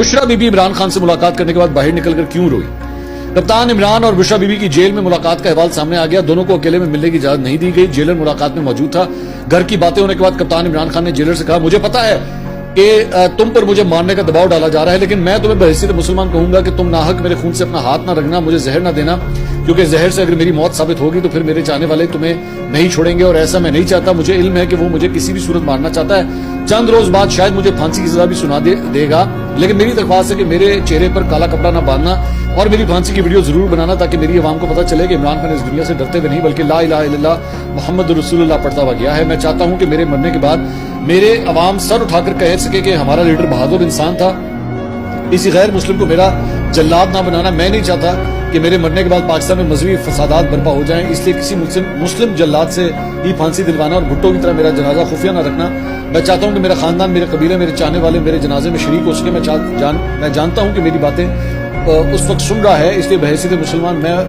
बुशरा बीबी इमरान खान से मुलाकात करने के बाद बाहर निकलकर क्यों रोई? कप्तान इमरान और बुशरा बीबी की जेल में मुलाकात का अहवाल सामने आ गया। दोनों को अकेले में मिलने की इजाजत नहीं दी गई। जेलर मुलाकात में मौजूद था। घर की बातें होने के बाद कप्तान इमरान खान ने जेलर से कहा, मुझे पता है कि तुम पर मुझे मारने का दबाव डाला जा रहा है, लेकिन मैं तुम्हें बहैसियत मुसलमान कहूंगा कि तुम नाहक मेरे खून से अपना हाथ ना रखना, मुझे जहर ना देना, क्योंकि जहर से अगर मेरी मौत साबित होगी तो फिर मेरे चाहने वाले तुम्हें नहीं छोड़ेंगे और ऐसा मैं नहीं चाहता। मुझे इल्म है कि वो मुझे किसी भी सूरत मारना चाहता है। चंद रोज बाद शायद मुझे फांसी की सजा भी सुना देगा, लेकिन मेरी दरख्वास्त है कि मेरे चेहरे पर काला कपड़ा ना बांधना और मेरी फांसी की वीडियो जरूर बनाना, ताकि मेरी आवाम को पता चले कि इमरान खान इस दुनिया से डरते हुए नहीं बल्कि ला इलाहा इल्लल्लाह मोहम्मद रसूलुल्लाह पढ़ता हुआ गया है। मैं चाहता हूं कि मेरे मरने के बाद मेरे अवाम सर उठाकर कह सके कि हमारा लीडर बहादुर इंसान था। किसी गैर मुस्लिम को मेरा जल्लाद ना बनाना। मैं नहीं चाहता कि मेरे मरने के बाद पाकिस्तान में मजहबी फसादात बर्पा हो जाएं, इसलिए किसी मुस्लिम जल्लाद से ही फांसी दिलवाना और भुट्टो की तरह मेरा जनाजा खुफिया ना रखना। मैं चाहता हूं कि मेरा खानदान, मेरे कबीले, मेरे चाहने वाले मेरे जनाजे में शरीक हो सके। मैं जानता हूं कि मेरी बातें उस वक्त सुन रहा है, इसलिए बहैसियत मुसलमान मैं